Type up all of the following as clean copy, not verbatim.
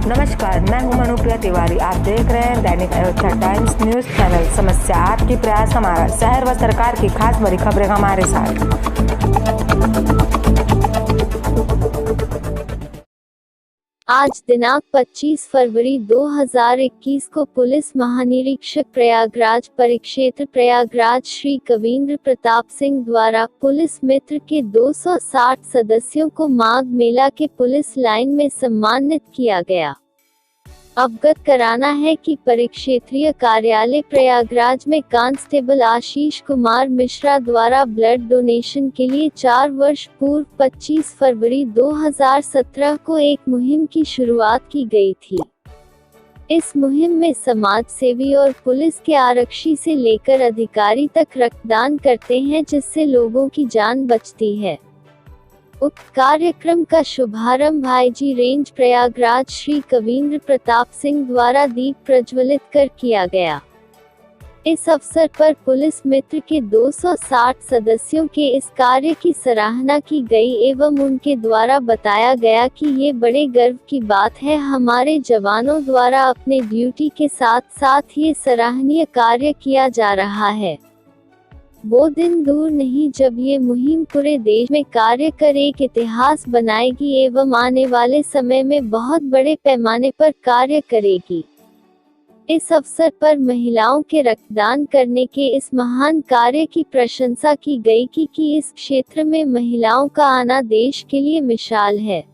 नमस्कार, मैं हूं मनुप्रिया तिवारी। आप देख रहे हैं दैनिक अयोध्या टाइम्स न्यूज चैनल। समस्या आपकी, प्रयास हमारा। शहर व सरकार की खास बड़ी खबरें हमारे साथ। आज दिनांक 25 फरवरी 2021 को पुलिस महानिरीक्षक प्रयागराज परिक्षेत्र प्रयागराज श्री कवींद्र प्रताप सिंह द्वारा पुलिस मित्र के 260 सदस्यों को माघ मेला के पुलिस लाइन में सम्मानित किया गया। अवगत कराना है कि परिक्षेत्रीय कार्यालय प्रयागराज में कांस्टेबल आशीष कुमार मिश्रा द्वारा ब्लड डोनेशन के लिए 4 वर्ष पूर्व 25 फरवरी 2017 को एक मुहिम की शुरुआत की गई थी। इस मुहिम में समाज सेवी और पुलिस के आरक्षी से लेकर अधिकारी तक रक्तदान करते हैं, जिससे लोगों की जान बचती है। उक्त कार्यक्रम का शुभारंभ आईजी रेंज प्रयागराज श्री कवींद्र प्रताप सिंह द्वारा दीप प्रज्वलित कर किया गया। इस अवसर पर पुलिस मित्र के 260 सदस्यों के इस कार्य की सराहना की गई एवं उनके द्वारा बताया गया कि ये बड़े गर्व की बात है, हमारे जवानों द्वारा अपने ड्यूटी के साथ साथ ये सराहनीय कार्य किया जा रहा है। वो दिन दूर नहीं जब ये मुहिम पूरे देश में कार्य कर एक इतिहास बनाएगी एवं आने वाले समय में बहुत बड़े पैमाने पर कार्य करेगी। इस अवसर पर महिलाओं के रक्तदान करने के इस महान कार्य की प्रशंसा की गई कि इस क्षेत्र में महिलाओं का आना देश के लिए मिसाल है।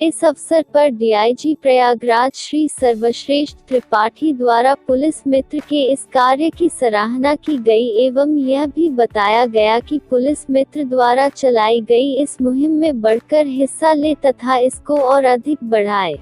इस अवसर पर डीआईजी प्रयागराज श्री सर्वश्रेष्ठ त्रिपाठी द्वारा पुलिस मित्र के इस कार्य की सराहना की गई एवं यह भी बताया गया कि पुलिस मित्र द्वारा चलाई गई इस मुहिम में बढ़कर हिस्सा ले तथा इसको और अधिक बढ़ाए।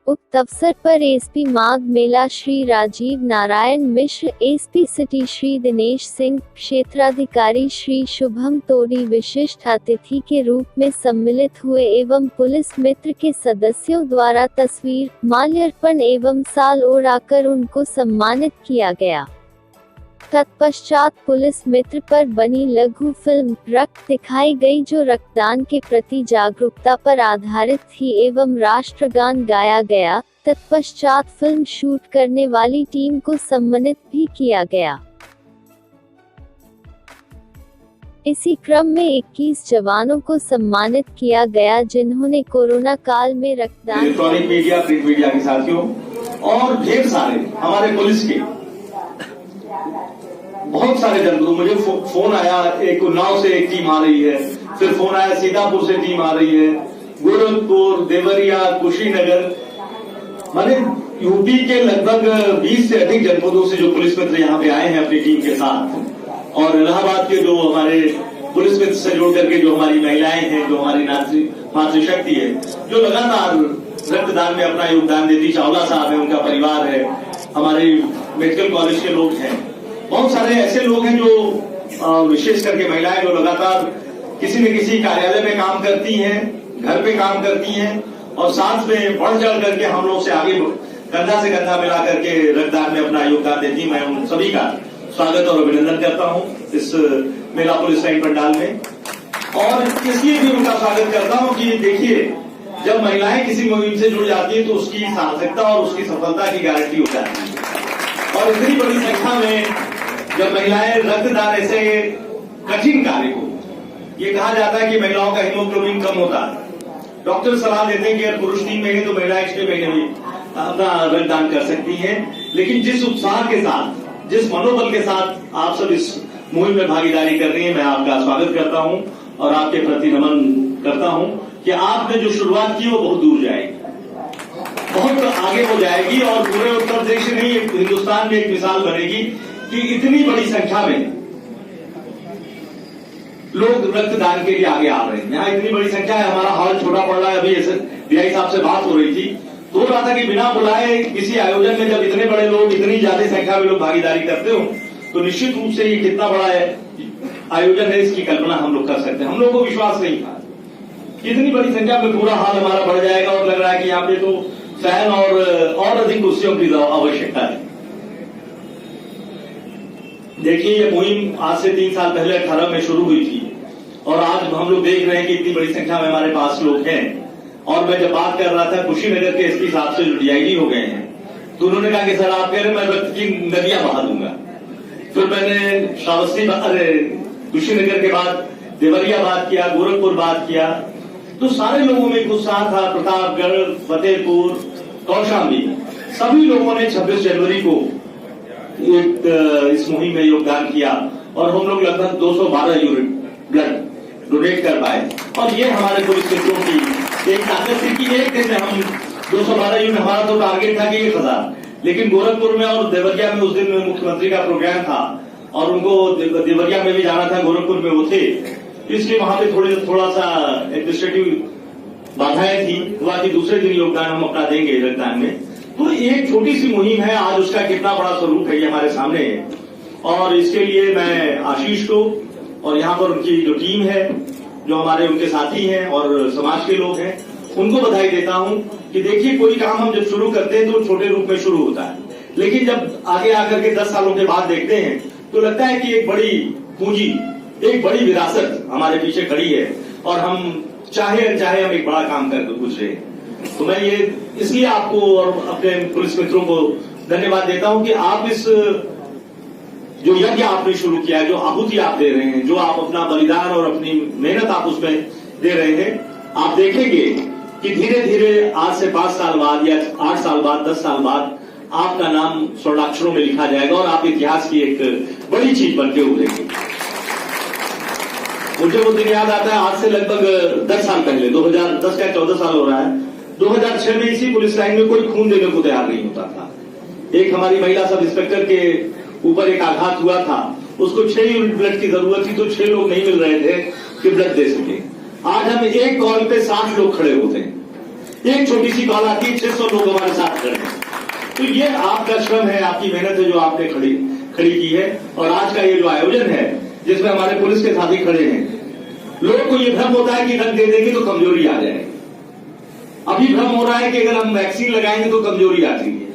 उक्त अवसर पर SP Magh Mela Shri Rajiv Narayan Mishra, SP city Shri Dinesh Singh, क्षेत्राधिकारी श्री शुभम तोड़ी विशिष्ट अतिथि के रूप में सम्मिलित हुए एवं पुलिस मित्र के सदस्यों द्वारा तस्वीर, माल्यार्पण एवं शाल ओढ़ाकर उनको सम्मानित किया गया। तत्पश्चात पुलिस मित्र पर बनी लघु फिल्म रक्त दिखाई गई, जो रक्तदान के प्रति जागरूकता पर आधारित थी एवं राष्ट्रगान गाया गया। तत्पश्चात फिल्म शूट करने वाली टीम को सम्मानित भी किया गया। इसी क्रम में 21 जवानों को सम्मानित किया गया, जिन्होंने कोरोना काल में रक्तदान। इलेक्ट्रॉनिक मीडिया, प्रिंट मीडिया के साथियों और ढेर सारे हमारे पुलिस के बहुत सारे जनों, मुझे फोन आया, एक उन्नाव से एक टीम आ रही है, फिर फोन आया सीतापुर से टीम आ रही है, गोरखपुर, देवरिया, कुशीनगर, माने यूपी के लगभग 20 से अधिक जनपदों से जो पुलिस मित्र यहाँ पे आए हैं अपनी टीम के साथ। और इलाहाबाद के जो हमारे पुलिस मित्र से जुड़ करके जो हमारी महिलाएं हैं, जो हमारी मातृशक्ति है, जो लगातार रक्तदान में अपना योगदान देती, चावला साहब है, उनका परिवार है, हमारे मेडिकल कॉलेज के लोग हैं, बहुत सारे ऐसे लोग हैं जो विशेष करके महिलाएं जो लगातार किसी न किसी कार्यालय में काम करती हैं, घर पे काम करती हैं और साथ में बढ़ चढ़ करके हम लोग से आगे कंधा से कंधा मिला करके रक्तदान में अपना योगदान देती। मैं उन सभी का स्वागत और अभिनंदन करता हूं इस मेला पुलिस लाइन पंडाल में। और इसलिए भी उनका स्वागत करता हूं कि देखिए, जब महिलाएं किसी मुहिम से जुड़ जाती है तो उसकी सार्थकता और उसकी सफलता की गारंटी हो जाती है। और इतनी बड़ी संख्या में जब महिलाएं रक्तदान ऐसे कठिन कार्य को, ये कहा जाता है कि महिलाओं का हीमोग्लोबिन कम होता है, डॉक्टर सलाह देते हैं कि अगर पुरुष 3 महीने तो महिलाएं 6 महीने में अपना रक्तदान कर सकती हैं। लेकिन जिस उत्साह के साथ, जिस मनोबल के साथ आप सब इस मुहिम में भागीदारी कर रही हैं, मैं आपका स्वागत करता हूं और आपके प्रति नमन करता हूं कि आपने जो शुरुआत की वो बहुत दूर जाएगी, बहुत आगे हो जाएगी और पूरे उत्तर प्रदेश नहीं, हिंदुस्तान में एक मिसाल बनेगी कि इतनी बड़ी संख्या में लोग रक्तदान के लिए आगे आ रहे हैं। यहाँ इतनी बड़ी संख्या है, हमारा हॉल छोटा पड़ रहा है। अभी डीआई साहब से बात हो रही थी तो रहा था कि बिना बुलाए किसी आयोजन में जब इतने बड़े लोग, इतनी ज्यादा संख्या में लोग भागीदारी करते हो तो निश्चित रूप से ये कितना बड़ा आयोजन है, इसकी कल्पना हम लोग कर सकते हैं। हम लोग को विश्वास नहीं था इतनी बड़ी संख्या में पूरा हॉल हमारा बढ़ जाएगा और लग रहा है कि यहाँ पे तो फैन और अधिक कुर्सियों की आवश्यकता है। देखिए, ये मुहिम आज से 3 साल पहले 18 में शुरू हुई थी और आज हम लोग देख रहे हैं कि इतनी बड़ी संख्या में हमारे पास लोग हैं और मैं जब बात कर रहा था कुशीनगर के एसपी साहब से जो डीआईजी हो गए हैं, तो उन्होंने कहा कि सर आप कह रहे मैं रक्त की नदियां बहा दूंगा। फिर मैंने श्रावस्ती कुशीनगर के बाद देवरिया बात किया, गोरखपुर बात किया, तो सारे लोगों में उत्साह था। प्रतापगढ़, फतेहपुर, कौशाम्बी, सभी लोगों ने 26 जनवरी को इस मुहिम में योगदान किया और हम लोग लगभग 212 यूनिट ब्लड डोनेट कर पाए। और ये हमारे पुलिस मित्रों की एक ताकत थी कि एक दिन में हम 212 यूनिट, हमारा तो टारगेट था कि 1000, लेकिन गोरखपुर में और देवरिया में उस दिन मुख्यमंत्री का प्रोग्राम था और उनको देवरिया में भी जाना था, गोरखपुर में वो थे, इसलिए वहां पे थोड़ा सा एडमिनिस्ट्रेटिव बाधाएं थी। हुआ कि दूसरे दिन योगदान हम अपना देंगे रक्तदान में। तो एक छोटी सी मुहिम है, आज उसका कितना बड़ा स्वरूप है ये हमारे सामने है। और इसके लिए मैं आशीष को और यहाँ पर उनकी जो टीम है, जो हमारे उनके साथी हैं और समाज के लोग हैं, उनको बधाई देता हूं कि देखिए कोई काम हम जब शुरू करते हैं तो छोटे रूप में शुरू होता है, लेकिन जब आगे आकर के 10 सालों के बाद देखते हैं तो लगता है कि एक बड़ी पूंजी, एक बड़ी विरासत हमारे पीछे खड़ी है और हम चाहे अनचाहे हम एक बड़ा काम कर गुजरे। तो मैं ये इसलिए आपको और अपने पुलिस मित्रों को धन्यवाद देता हूं कि आप इस जो यज्ञ आपने शुरू किया, जो आहुति आप दे रहे हैं, जो आप अपना बलिदान और अपनी मेहनत आप उसमें दे रहे हैं, आप देखेंगे कि धीरे धीरे आज से 5 साल बाद या 8 साल बाद, 10 साल बाद आपका नाम स्वर्णाक्षरों में लिखा जाएगा और आप इतिहास की एक बड़ी चीज बन के उभरेंगे। मुझे वो दिन याद आता है, आज से लगभग 10 साल पहले, 2010 का 14 साल हो रहा है, 2006 में इसी पुलिस लाइन में कोई खून देने को तैयार नहीं होता था। एक हमारी महिला सब इंस्पेक्टर के ऊपर एक आघात हुआ था, उसको 6 यूनिट ब्लड की जरूरत थी, तो 6 लोग नहीं मिल रहे थे कि ब्लड दे सके। आज हम एक कॉल पे 60 लोग खड़े होते हैं, एक छोटी सी कॉल आती है, 600 लोग हमारे साथ खड़े हैं। तो ये आपका श्रम है, आपकी मेहनत है जो आपने खड़ी की है। और आज का ये जो आयोजन है जिसमें हमारे पुलिस के साथी खड़े हैं, लोगों को ये भ्रम होता है कि रक्त दे देंगे तो कमजोरी आ जाएगी। अभी भ्रम हो रहा है कि अगर हम वैक्सीन लगाएंगे तो कमजोरी आ जाएगी।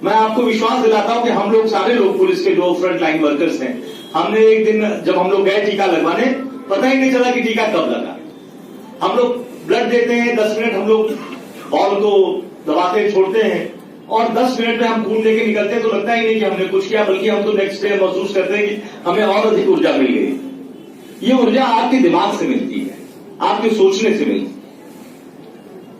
मैं आपको विश्वास दिलाता हूं कि हम लोग सारे लोग पुलिस के जो फ्रंट लाइन वर्कर्स हैं, हमने एक दिन जब हम लोग गए टीका लगवाने, पता ही नहीं चला कि टीका कब लगा। हम लोग ब्लड देते हैं, 10 मिनट हम लोग बॉल को दबाते छोड़ते हैं और 10 मिनट में हम खून लेके निकलते हैं, तो लगता ही नहीं कि हमने कुछ किया, बल्कि हम तो नेक्स्ट डे महसूस करते हैं कि हमें और अधिक ऊर्जा मिल गई। ये ऊर्जा आपके दिमाग से मिलती है, आपके सोचने से मिलती है।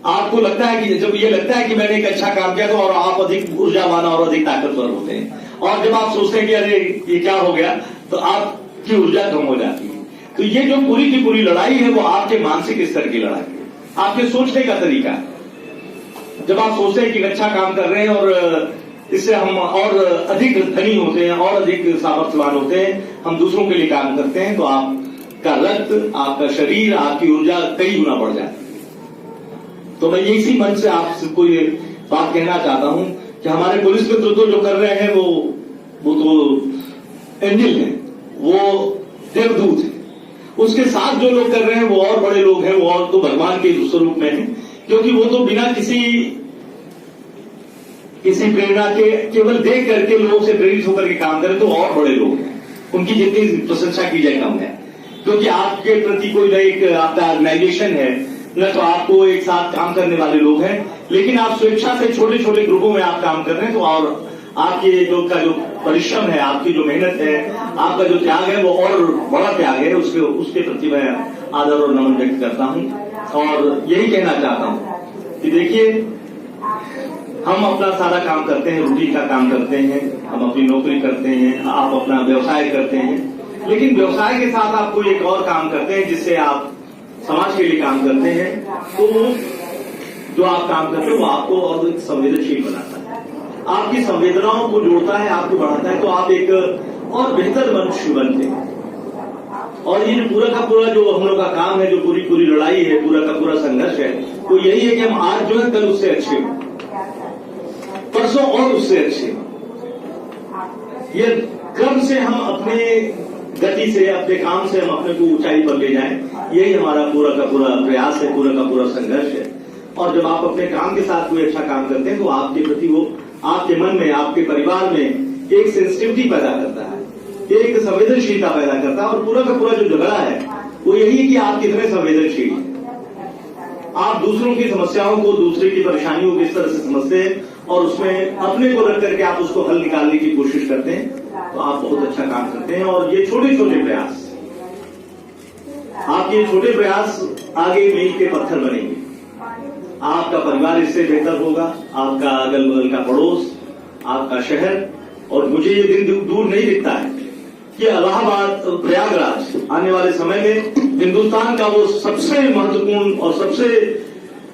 आपको लगता है कि जब ये लगता है कि मैंने एक अच्छा काम किया तो और आप अधिक ऊर्जावान और अधिक ताकतवर होते हैं। और जब आप सोचते हैं कि अरे ये क्या हो गया, तो आपकी ऊर्जा कम हो जाती है। तो ये जो पूरी की पूरी लड़ाई है वो आपके मानसिक स्तर की लड़ाई है, आपके सोचने का तरीका है। जब आप सोचते हैं कि अच्छा काम कर रहे हैं और इससे हम और अधिक धनी होते हैं और अधिक सामर्थ्यवान होते हैं, हम दूसरों के लिए काम करते हैं, तो आपका रक्त, आपका शरीर, आपकी ऊर्जा कई गुना बढ़ जाती है। तो मैं इसी मंच से आप सबको ये बात कहना चाहता हूं कि हमारे पुलिस मित्र तो जो कर रहे हैं वो तो एंजल है, वो देवदूत है। उसके साथ जो लोग कर रहे हैं वो और बड़े लोग हैं, वो और तो भगवान के स्वरूप में है, क्योंकि वो तो बिना किसी प्रेरणा के केवल देख करके लोगों से प्रेरित होकर के काम करें तो और बड़े लोग हैं। उनकी जितनी प्रशंसा की जाए कम है, क्योंकि आपके प्रति कोई न एक आपका ऑर्गेनाइजेशन है, न तो आपको एक साथ काम करने वाले लोग हैं, लेकिन आप स्वेच्छा से छोटे छोटे ग्रुपों में आप काम कर रहे हैं। तो और आपके जो परिश्रम है, आपकी जो मेहनत है, आपका जो त्याग है वो और बड़ा त्याग है, उसके प्रति मैं आदर और नमन व्यक्त करता हूं। और यही कहना चाहता हूं कि देखिए, हम अपना सारा काम करते हैं, रूटीन का काम करते हैं, हम अपनी नौकरी करते हैं, आप अपना व्यवसाय करते हैं, लेकिन व्यवसाय के साथ आप कोई एक और काम करते हैं जिससे आप समाज के लिए काम करते हैं, तो जो आप काम करते हैं वो आपको और संवेदनशील बनाता है, आपकी संवेदनाओं को जोड़ता है, आपको बढ़ाता है, तो आप एक और बेहतर मनुष्य बनते हैं। और ये पूरा का पूरा जो हम लोग का काम है, जो पूरी लड़ाई है, पूरा का पूरा संघर्ष है, तो यही है कि हम आज जो है कल उससे अच्छे हों, परसों और उससे अच्छे। ये क्रम से हम अपने गति से, अपने काम से हम अपने को ऊंचाई पर ले जाएं, यही हमारा पूरा का पूरा प्रयास है, पूरा का पूरा संघर्ष है। और जब आप अपने काम के साथ कोई अच्छा काम करते हैं तो आपके प्रति वो आपके मन में, आपके परिवार में एक सेंसिटिविटी पैदा करता है, एक संवेदनशीलता पैदा करता है। और पूरा का पूरा जो झगड़ा है वो यही है कि आप कितने संवेदनशील हैं। आप दूसरों की समस्याओं को, दूसरे की परेशानियों को इस तरह से समझते हैं और उसमें अपने को रख करके आप उसको हल निकालने की कोशिश करते हैं, तो आप बहुत अच्छा काम करते हैं। और ये छोटे छोटे प्रयास, आपके छोटे प्रयास आगे मील के पत्थर बनेंगे। आपका परिवार इससे बेहतर होगा, आपका अगल बगल का पड़ोस, आपका शहर। और मुझे ये दिन दूर नहीं दिखता है कि इलाहाबाद, प्रयागराज आने वाले समय में हिंदुस्तान का वो सबसे महत्वपूर्ण और सबसे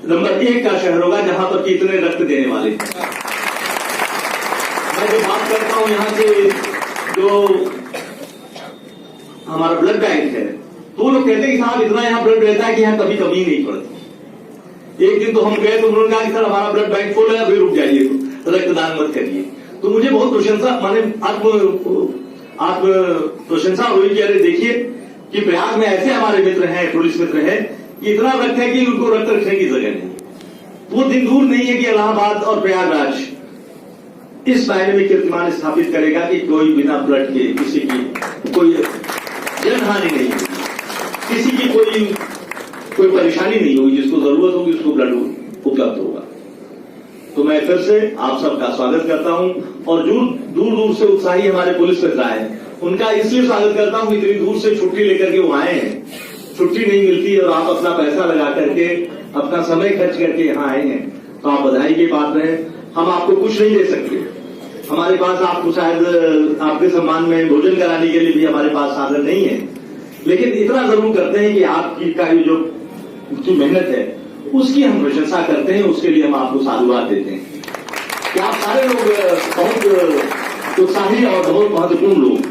नंबर 1 का शहर होगा जहां पर कि इतने रक्त देने वाले। मैं जो बात करता हूं यहाँ से, जो हमारा ब्लड बैंक है, तो लोग कहते हैं कि साहब इतना यहाँ ब्लड रहता है कि यहाँ कभी कमी नहीं पड़ती। एक दिन तो हम गए तो उन्होंने कहा कि सर हमारा ब्लड बैंक फुल है, अभी रुक जाइए, तो रक्तदान मत करिए। तो मुझे बहुत प्रशंसा, माने आप प्रशंसा हुई कि अरे देखिए कि प्रयाग में ऐसे हमारे मित्र हैं, पुलिस मित्र हैं, कि इतना रक्त है कि उनको रक्त रखने की जगह नहीं। वो दिन दूर नहीं है कि इलाहाबाद और प्रयागराज इस मायने में कीर्तिमान स्थापित करेगा कि कोई बिना ब्लड के किसी की कोई जनहानि नहीं होगी, किसी की कोई परेशानी नहीं होगी, जिसको जरूरत होगी उसको ब्लड उपलब्ध होगा। तो मैं फिर से आप सबका स्वागत करता हूं और जो दूर दूर से उत्साही हमारे पुलिस मित्र आए, उनका इसलिए स्वागत करता हूं कि इतनी दूर से छुट्टी लेकर के वो आए हैं। छुट्टी नहीं मिलती और आप अपना पैसा लगा करके, अपना समय खर्च करके यहाँ आए हैं, तो आप बधाई के पात्र हैं। हम आपको कुछ नहीं दे सकते, हमारे पास आपको शायद आपके सम्मान में भोजन कराने के लिए भी हमारे पास साधन नहीं है, लेकिन इतना जरूर करते हैं कि आपकी का जो मेहनत है उसकी हम प्रशंसा करते हैं, उसके लिए हम आपको साधुवाद देते हैं कि आप सारे लोग बहुत उत्साही और बहुत महत्वपूर्ण लोग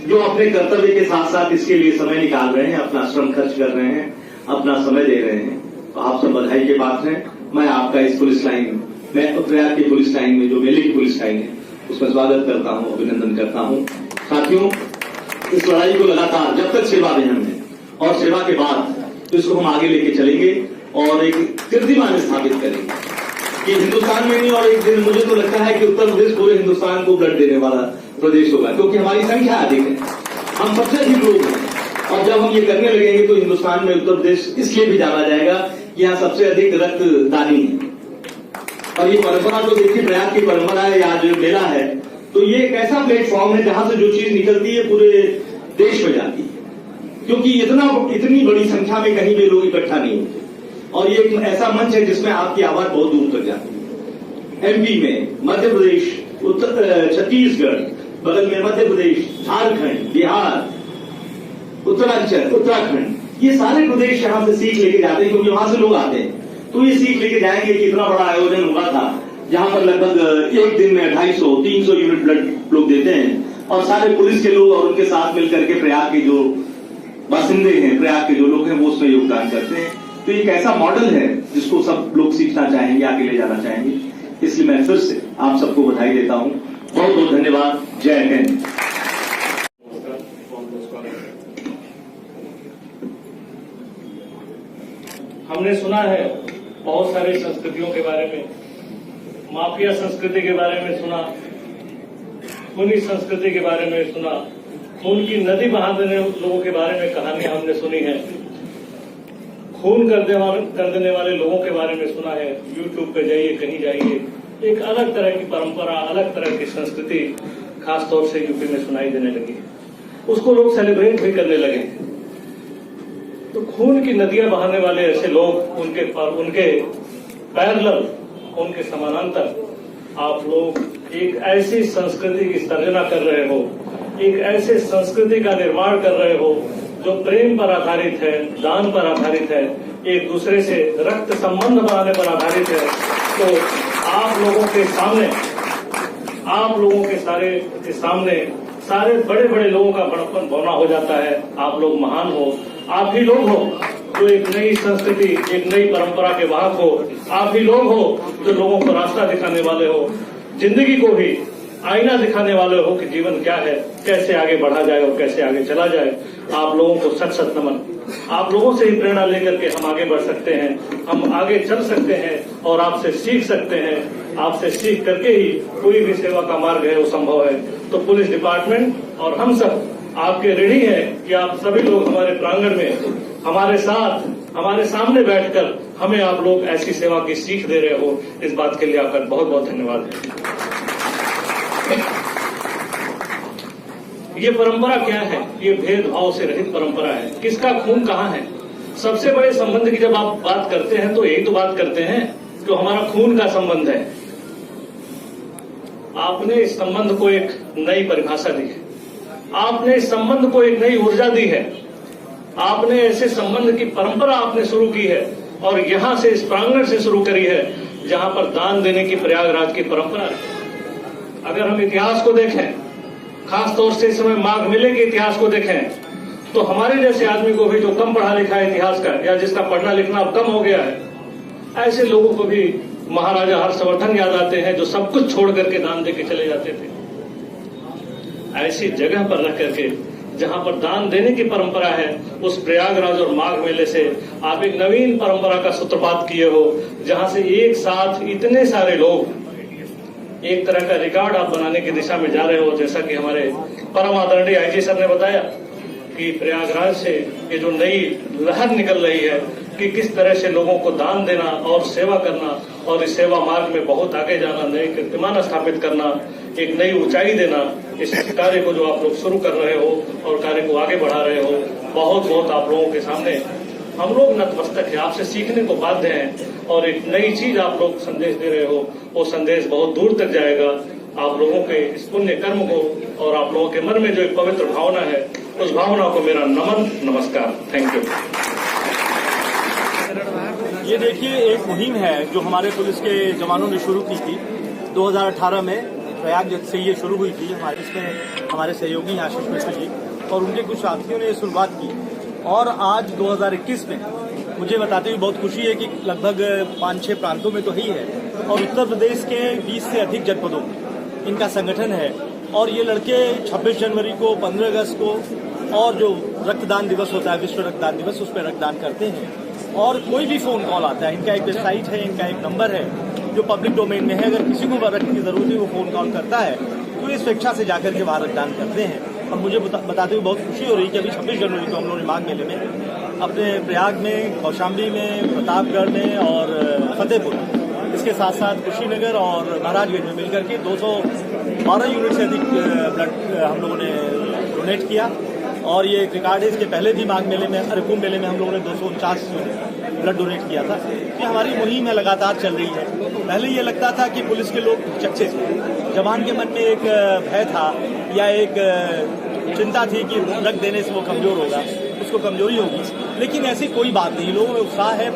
जो अपने कर्तव्य के साथ साथ इसके लिए समय निकाल रहे हैं, अपना श्रम खर्च कर रहे हैं, अपना समय दे रहे हैं, तो आप सब बधाई के पात्र हैं। मैं आपका इस पुलिस लाइन, मैं प्रयाग की पुलिस लाइन में जो मेले की पुलिस लाइन है उसमें स्वागत करता हूं, अभिनंदन करता हूं। साथियों, इस लड़ाई को लगातार जब तक सेवा में हम हैं और सेवा के बाद इसको हम आगे लेके चलेंगे और एक कीर्तिमान स्थापित करेंगे कि हिंदुस्तान में नहीं, और एक दिन मुझे तो लगता है कि उत्तर प्रदेश पूरे हिंदुस्तान को ब्लड देने वाला प्रदेश होगा, क्योंकि हमारी संख्या अधिक है, हम सबसे अधिक लोग हैं। और जब हम ये करने लगेंगे तो हिंदुस्तान में उत्तर प्रदेश इसलिए भी जाना जाएगा कि यहाँ सबसे अधिक रक्तदानी है। और ये परंपरा तो देखिए, प्रयाग की परंपरा है, आज मेला है, तो ये एक ऐसा प्लेटफॉर्म है जहां से जो चीज निकलती है पूरे देश में जाती है, क्योंकि इतनी बड़ी संख्या में कहीं भी लोग इकट्ठा नहीं होते। और ये एक ऐसा मंच है जिसमें आपकी आवाज बहुत दूर तक जाती है। एमपी में, मध्य प्रदेश, छत्तीसगढ़, बगल में मध्य प्रदेश, झारखंड, बिहार, उत्तरांचल, उत्तराखंड, ये सारे प्रदेश यहां से सीख लेके जाते हैं, क्योंकि वहां से लोग आते हैं। तो ये सीख लेके जाएंगे कि इतना बड़ा आयोजन हुआ था जहां पर लगभग एक दिन में 250-300 यूनिट ब्लड लोग देते हैं, और सारे पुलिस के लोग और उनके साथ मिलकर के प्रयाग के जो बासिंदे हैं, प्रयाग के जो लोग हैं, वो उसमें योगदान करते हैं। तो एक ऐसा मॉडल है जिसको सब लोग सीखना चाहेंगे, आगे ले जाना चाहेंगे। इसलिए मैं फिर से आप सबको बधाई देता हूं। बहुत बहुत धन्यवाद। जय हिंद। हमने सुना है बहुत सारी संस्कृतियों के बारे में, माफिया संस्कृति के बारे में सुना, खूनी संस्कृति के बारे में सुना, खून की नदी बहा देने लोगों के बारे में कहानियां हमने सुनी है, खून कर देने वाले लोगों के बारे में सुना है। यूट्यूब पे जाइए, कहीं जाइए, एक अलग तरह की परंपरा, अलग तरह की संस्कृति खासतौर से यूपी में सुनाई देने लगी, उसको लोग सेलिब्रेट भी करने लगे। तो खून की नदियां बहाने वाले ऐसे लोग, उनके पैरेलल, उनके समानांतर आप लोग एक ऐसी संस्कृति की सृजना कर रहे हो, एक ऐसे संस्कृति का निर्माण कर रहे हो जो प्रेम पर आधारित है, दान पर आधारित है, एक दूसरे से रक्त संबंध बनाने पर आधारित है। तो आप लोगों के सामने सारे बड़े बड़े लोगों का बड़प्पन बौना हो जाता है। आप लोग महान हो, आप ही लोग हो जो एक नई संस्कृति, एक नई परंपरा के वाहक हो। आप ही लोग हो जो लोगों को रास्ता दिखाने वाले हो, जिंदगी को भी आईना दिखाने वाले हो कि जीवन क्या है, कैसे आगे बढ़ा जाए और कैसे आगे चला जाए। आप लोगों को सच सच नमन। आप लोगों से ही प्रेरणा लेकर के हम आगे बढ़ सकते हैं, हम आगे चल सकते हैं और आपसे सीख सकते हैं। आपसे सीख करके ही कोई भी सेवा का मार्ग है वो संभव है। तो पुलिस डिपार्टमेंट और हम सब आपके ऋणी हैं कि आप सभी लोग हमारे प्रांगण में हमारे साथ हमारे सामने बैठकर हमें आप लोग ऐसी सेवा की सीख दे रहे हो, इस बात के लिए आपका बहुत बहुत धन्यवाद है। ये परंपरा क्या है? ये भेदभाव से रहित परंपरा है। किसका खून कहाँ है? सबसे बड़े संबंध की जब आप बात करते हैं तो यही तो बात करते हैं कि हमारा खून का संबंध है। आपने इस संबंध को एक नई परिभाषा दी है, आपने इस संबंध को एक नई ऊर्जा दी है, आपने ऐसे संबंध की परंपरा आपने शुरू की है और यहां से इस प्रांगण से शुरू करी है जहां पर दान देने की प्रयागराज की परंपरा है। अगर हम इतिहास को देखें, खासतौर से इस समय माघ मेले के इतिहास को देखें, तो हमारे जैसे आदमी को भी जो कम पढ़ा लिखा है इतिहास का, या जिसका पढ़ना लिखना अब कम हो गया है, ऐसे लोगों को भी महाराजा हर्षवर्धन याद आते हैं जो सब कुछ छोड़ करके दान दे के चले जाते थे। ऐसी जगह पर रह करके जहां पर दान देने की परंपरा है, उस प्रयागराज और माघ मेले से आप एक नवीन परंपरा का सूत्रपात किए हो, जहां से एक साथ इतने सारे लोग एक तरह का रिकॉर्ड आप बनाने की दिशा में जा रहे हो। जैसा कि हमारे परम आदरणीय आईजी सर ने बताया कि प्रयागराज से ये जो नई लहर निकल रही है कि किस तरह से लोगों को दान देना और सेवा करना और इस सेवा मार्ग में बहुत आगे जाना, नए कीर्तिमान स्थापित करना, एक नई ऊंचाई देना, इस कार्य को जो आप लोग शुरू कर रहे हो और कार्य को आगे बढ़ा रहे हो, बहुत बहुत आप लोगों के सामने हम लोग नतमस्तक है, आपसे सीखने को बाध्य हैं और एक नई चीज आप लोग संदेश दे रहे हो, वो संदेश बहुत दूर तक जाएगा। आप लोगों के इस पुण्य कर्म को और आप लोगों के मन में जो एक पवित्र भावना है, उस भावना को मेरा नमन नमस्कार। Thank you. ये देखिए, एक मुहिम है जो हमारे पुलिस के जवानों ने शुरू की थी 2018 में। प्रयाग से ये शुरू हुई थी। इसमें हमारे सहयोगी आशीष मिश्र जी और उनके कुछ साथियों ने शुरुआत की और आज 2021 में मुझे बताते हुए बहुत खुशी है कि लगभग 5-6 प्रांतों में तो ही है और उत्तर प्रदेश के 20 से अधिक जनपदों में इनका संगठन है। और ये लड़के 26 जनवरी को, 15 अगस्त को और जो रक्तदान दिवस होता है, विश्व रक्तदान दिवस, उस पर रक्तदान करते हैं। और कोई भी फोन कॉल आता है, इनका एक वेबसाइट है, इनका एक नंबर है जो पब्लिक डोमेन में है। अगर किसी को रक्त की जरूरत है, वो फोन कॉल करता है तो ये स्वेच्छा से जाकर के वहाँ रक्तदान करते हैं। और मुझे बताते हुए बहुत खुशी हो रही है कि अभी 26 जनवरी को हम लोगों ने माघ मेले में अपने प्रयाग में, कौशाम्बी में, प्रतापगढ़ में और फतेहपुर, इसके साथ साथ कुशीनगर और महाराजगंज में मिलकर के 212 यूनिट से अधिक ब्लड हम लोगों ने डोनेट किया। और ये एक रिकॉर्ड है। इसके पहले भी माघ मेले में, कुंभ मेले में हम लोगों ने 249 यूनिट ब्लड डोनेट किया था। ये हमारी मुहिम है, लगातार चल रही है। पहले ये लगता था कि पुलिस के लोग चच्चे थे, जवान के मन में एक भय था या एक चिंता थी कि रक्त देने से वो कमजोर होगा, उसको कमजोरी होगी। लेकिन ऐसी कोई बात नहीं, लोगों में उत्साह है,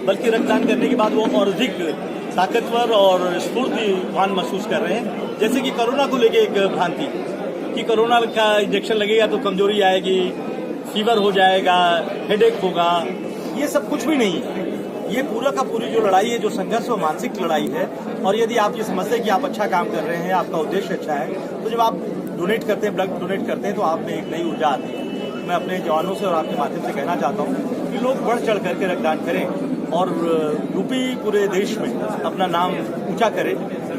बल्कि रक्तदान करने के बाद वो और अधिक ताकतवर और स्फूर्तिवान महसूस कर रहे हैं। जैसे कि कोरोना को लेके एक भ्रांति कि कोरोना का इंजेक्शन लगेगा तो कमजोरी आएगी, फीवर हो जाएगा, हेडेक होगा, ये सब कुछ भी नहीं है। ये पूरा का पूरी जो लड़ाई है, जो संघर्ष, वो मानसिक लड़ाई है। और यदि आप ये समझते हैं कि आप अच्छा काम कर रहे हैं, आपका उद्देश्य अच्छा है, तो जब आप डोनेट करते हैं, ब्लड डोनेट करते हैं, तो आप में एक नई ऊर्जा आती है। मैं अपने जवानों से और आपके माध्यम से कहना चाहता हूँ कि लोग बढ़ चढ़ करके रक्तदान करें और यूपी पूरे देश में अपना नाम ऊंचा करें,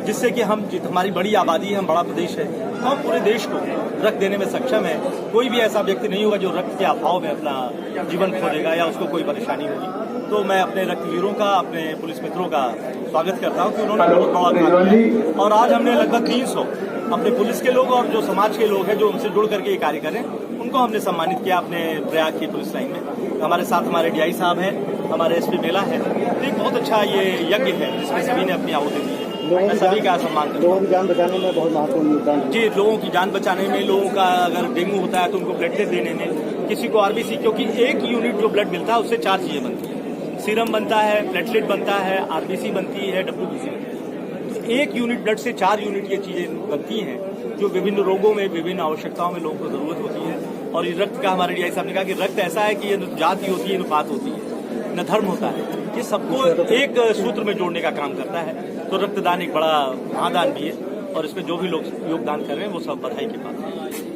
जिससे कि हमारी बड़ी आबादी है, हम बड़ा प्रदेश है, हम पूरे देश को रक्त देने में सक्षम है। कोई भी ऐसा व्यक्ति नहीं होगा जो रक्त के अभाव में अपना जीवन खो देगा या उसको कोई परेशानी होगी। तो मैं अपने रक्तवीरों का, अपने पुलिस मित्रों का स्वागत करता हूं कि उन्होंने बहुत बड़ा काम किया। और आज हमने लगभग 300 अपने पुलिस के लोग और जो समाज के लोग हैं जो उनसे जुड़ करके ये कार्य करें, उनको हमने सम्मानित किया अपने प्रयाग की पुलिस लाइन में। हमारे साथ हमारे डीआई साहब हैं, हमारे एसपी मेला है। तो एक बहुत अच्छा ये यज्ञ है जिसमें सभी ने अपनी आहुति दी है। मैं सभी का सम्मान करता हूं। लोगों की जान बचाने में बहुत महत्वपूर्ण योगदान है। जी, लोगों की जान बचाने में, लोगों का अगर डेंगू होता है तो उनको ब्लड देने में, किसी को आरबीसी, क्योंकि एक यूनिट जो ब्लड मिलता है उससे 4 चीजें बनती है। सीरम बनता है, प्लेटलेट बनता है, आरबीसी बनती है, डब्ल्यूबीसी बनती है। तो एक यूनिट ब्लड से 4 यूनिट ये चीजें बनती हैं जो विभिन्न रोगों में, विभिन्न आवश्यकताओं में लोगों को जरूरत होती है। और ये रक्त का, हमारे डीआई साहब ने कहा कि रक्त ऐसा है कि ये न जाति होती है, न बात होती है, न धर्म होता है, ये सबको एक सूत्र में जोड़ने का काम करता है। तो रक्तदान एक बड़ा महादान भी है और इसमें जो भी लोग योगदान कर रहे हैं वो सब बधाई के पात्र हैं।